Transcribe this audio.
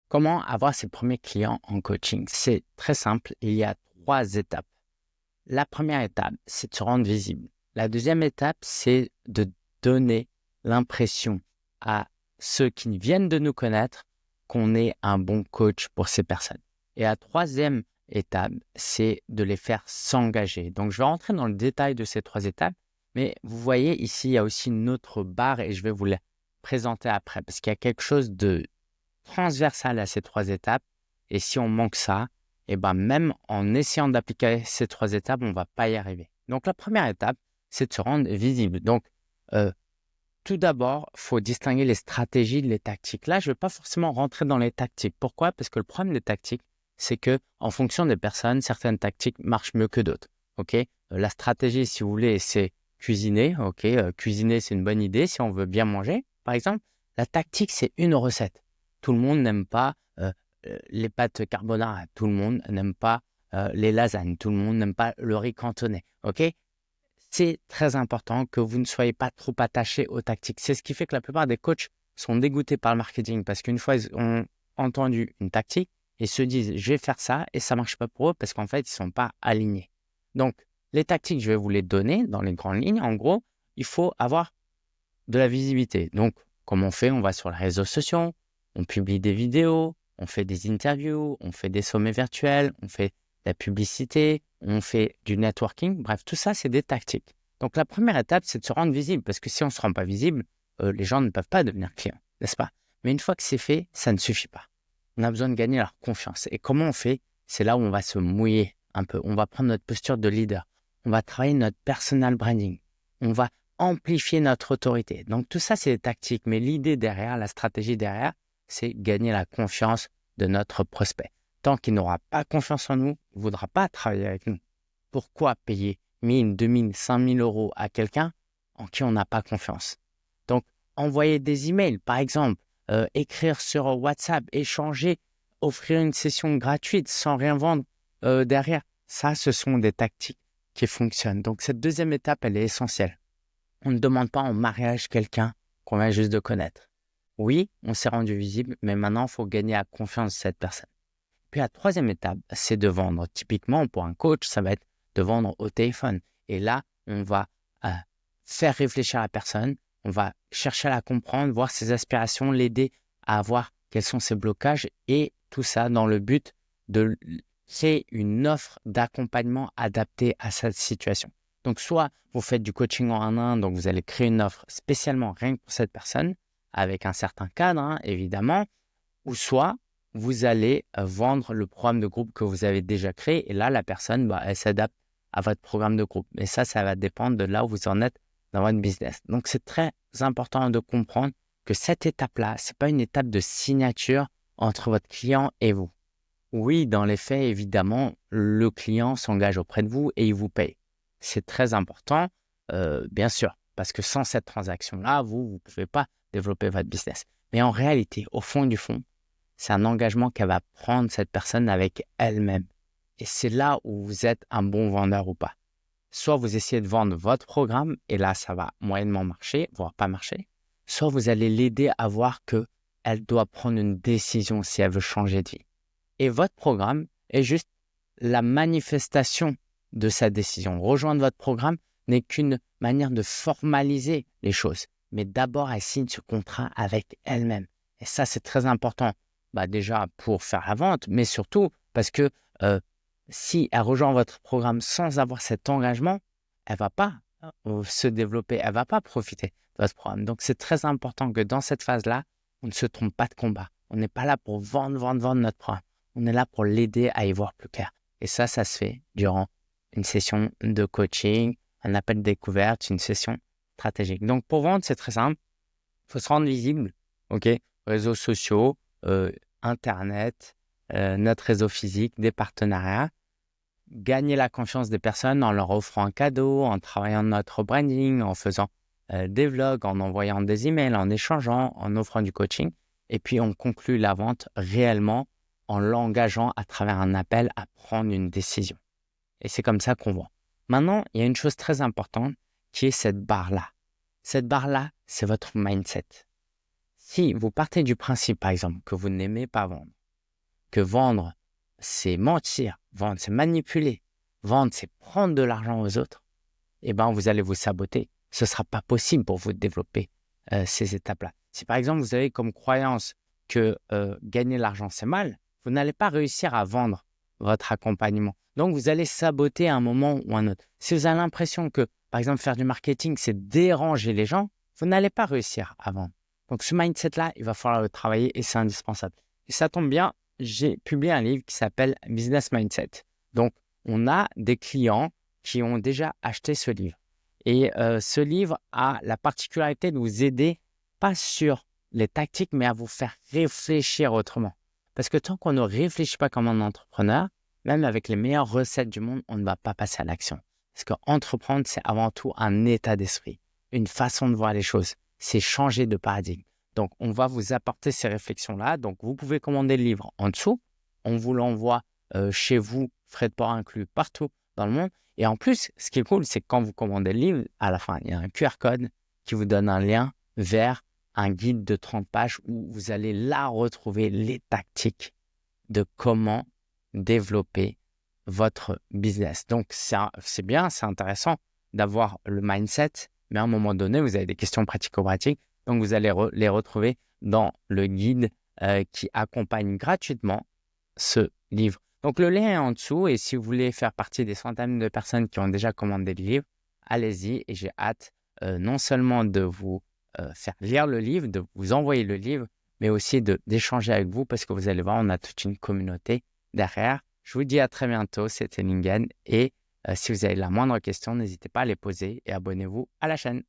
Comment avoir ses premiers clients en coaching? C'est très simple, il y a 3 étapes. La première étape, c'est de se rendre visible. La deuxième étape, c'est de donner l'impression à ceux qui viennent de nous connaître qu'on est un bon coach pour ces personnes. Et la troisième étape, c'est de les faire s'engager. Donc, je vais rentrer dans le détail de ces 3 étapes, mais vous voyez ici, il y a aussi une autre barre et je vais vous la présenter après parce qu'il y a quelque chose de transversale à ces 3 étapes et si on manque ça, et ben, même en essayant d'appliquer ces 3 étapes, on ne va pas y arriver. Donc la première étape, c'est de se rendre visible. Donc, heu, tout d'abord, il faut distinguer les stratégies de les tactiques. Là, je ne vais pas forcément rentrer dans les tactiques. Pourquoi? Parce que le problème des tactiques, c'est que en fonction des personnes, certaines tactiques marchent mieux que d'autres, OK? La stratégie, si vous voulez, c'est cuisiner, OK? Cuisiner, c'est une bonne idée si on veut bien manger, par exemple. La tactique, c'est une recette. Tout le monde n'aime pas, les pâtes carbonara. Tout le monde n'aime pas, les lasagnes. Tout le monde n'aime pas le riz cantonais, OK? C'est très important que vous ne soyez pas trop attaché aux tactiques. C'est ce qui fait que la plupart des coachs sont dégoûtés par le marketing parce qu'une fois ils ont entendu une tactique, ils se disent je vais faire ça et ça ne marche pas pour eux parce qu'en fait ils ne sont pas alignés. Donc les tactiques, je vais vous les donner dans les grandes lignes. En gros, il faut avoir de la visibilité. Donc comment on fait? On va sur les réseaux sociaux, on publie des vidéos, on fait des interviews, on fait des sommets virtuels, on fait de la publicité, on fait du networking. Bref, tout ça, c'est des tactiques. Donc, la première étape, c'est de se rendre visible parce que si on ne se rend pas visible, les gens ne peuvent pas devenir clients, n'est-ce pas? Mais une fois que c'est fait, ça ne suffit pas. On a besoin de gagner leur confiance. Et comment on fait? C'est là où on va se mouiller un peu. On va prendre notre posture de leader. On va travailler notre personal branding. On va amplifier notre autorité. Donc, tout ça, c'est des tactiques. Mais l'idée derrière, la stratégie derrière, c'est gagner la confiance de notre prospect. Tant qu'il n'aura pas confiance en nous, il ne voudra pas travailler avec nous. Pourquoi payer 1000, 2000, 5000 euros à quelqu'un en qui on n'a pas confiance? Donc, envoyer des emails, par exemple, écrire sur WhatsApp, échanger, offrir une session gratuite sans rien vendre derrière. Ça, ce sont des tactiques qui fonctionnent. Donc, cette deuxième étape, elle est essentielle. On ne demande pas en mariage quelqu'un qu'on vient juste de connaître. Oui, on s'est rendu visible, mais maintenant, il faut gagner la confiance de cette personne. Puis la troisième étape, c'est de vendre. Typiquement, pour un coach, ça va être de vendre au téléphone. Et là, on va faire réfléchir la personne, on va chercher à la comprendre, voir ses aspirations, l'aider à voir quels sont ses blocages et tout ça dans le but de créer une offre d'accompagnement adaptée à sa situation. Donc, soit vous faites du coaching en 1-1, donc vous allez créer une offre spécialement rien que pour cette personne, avec un certain cadre, hein, évidemment, ou soit vous allez vendre le programme de groupe que vous avez déjà créé et là, la personne, elle s'adapte à votre programme de groupe. Mais ça va dépendre de là où vous en êtes dans votre business. Donc, c'est très important de comprendre que cette étape-là, ce n'est pas une étape de signature entre votre client et vous. Oui, dans les faits, évidemment, le client s'engage auprès de vous et il vous paye. C'est très important, bien sûr, parce que sans cette transaction-là, vous ne pouvez pas développer votre business. Mais en réalité, au fond du fond, c'est un engagement qu'elle va prendre cette personne avec elle-même. Et c'est là où vous êtes un bon vendeur ou pas. Soit vous essayez de vendre votre programme et là, ça va moyennement marcher, voire pas marcher. Soit vous allez l'aider à voir qu'elle doit prendre une décision si elle veut changer de vie. Et votre programme est juste la manifestation de sa décision. Rejoindre votre programme n'est qu'une manière de formaliser les choses. Mais d'abord, elle signe ce contrat avec elle-même. Et ça, c'est très important. Déjà pour faire la vente, mais surtout parce que si elle rejoint votre programme sans avoir cet engagement, elle ne va pas se développer, elle ne va pas profiter de votre programme. Donc, c'est très important que dans cette phase-là, on ne se trompe pas de combat. On n'est pas là pour vendre notre programme. On est là pour l'aider à y voir plus clair. Et ça se fait durant une session de coaching, un appel de découverte, une session stratégique. Donc, pour vendre, c'est très simple. Il faut se rendre visible, OK? Réseaux sociaux, Internet, notre réseau physique, des partenariats. Gagner la confiance des personnes en leur offrant un cadeau, en travaillant notre branding, en faisant des vlogs, en envoyant des emails, en échangeant, en offrant du coaching. Et puis, on conclut la vente réellement en l'engageant à travers un appel à prendre une décision. Et c'est comme ça qu'on voit. Maintenant, il y a une chose très importante qui est cette barre-là. Cette barre-là, c'est votre mindset. Si vous partez du principe, par exemple, que vous n'aimez pas vendre, que vendre, c'est mentir, vendre, c'est manipuler, vendre, c'est prendre de l'argent aux autres, eh ben, vous allez vous saboter. Ce ne sera pas possible pour vous de développer ces étapes-là. Si par exemple, vous avez comme croyance que gagner l'argent, c'est mal, vous n'allez pas réussir à vendre votre accompagnement. Donc, vous allez saboter à un moment ou un autre. Si vous avez l'impression que, par exemple, faire du marketing, c'est déranger les gens, vous n'allez pas réussir à vendre. Donc, ce mindset-là, il va falloir le travailler et c'est indispensable. Et ça tombe bien, j'ai publié un livre qui s'appelle Business Mindset. Donc, on a des clients qui ont déjà acheté ce livre. Et ce livre a la particularité de vous aider, pas sur les tactiques, mais à vous faire réfléchir autrement. Parce que tant qu'on ne réfléchit pas comme un entrepreneur, même avec les meilleures recettes du monde, on ne va pas passer à l'action. Parce qu'entreprendre, c'est avant tout un état d'esprit, une façon de voir les choses. C'est changer de paradigme. Donc, on va vous apporter ces réflexions-là. Donc, vous pouvez commander le livre en dessous. On vous l'envoie chez vous, frais de port inclus, partout dans le monde. Et en plus, ce qui est cool, c'est que quand vous commandez le livre, à la fin, il y a un QR code qui vous donne un lien vers un guide de 30 pages où vous allez là retrouver les tactiques de comment développer votre business. Donc, c'est bien, c'est intéressant d'avoir le mindset, mais à un moment donné, vous avez des questions pratico-pratiques. Donc, vous allez les retrouver dans le guide qui accompagne gratuitement ce livre. Donc, le lien est en dessous et si vous voulez faire partie des centaines de personnes qui ont déjà commandé le livre, allez-y et j'ai hâte non seulement de vous faire lire le livre, de vous envoyer le livre, mais aussi d'échanger avec vous parce que vous allez voir, on a toute une communauté derrière. Je vous dis à très bientôt, c'était Lingen et si vous avez la moindre question, n'hésitez pas à les poser et abonnez-vous à la chaîne.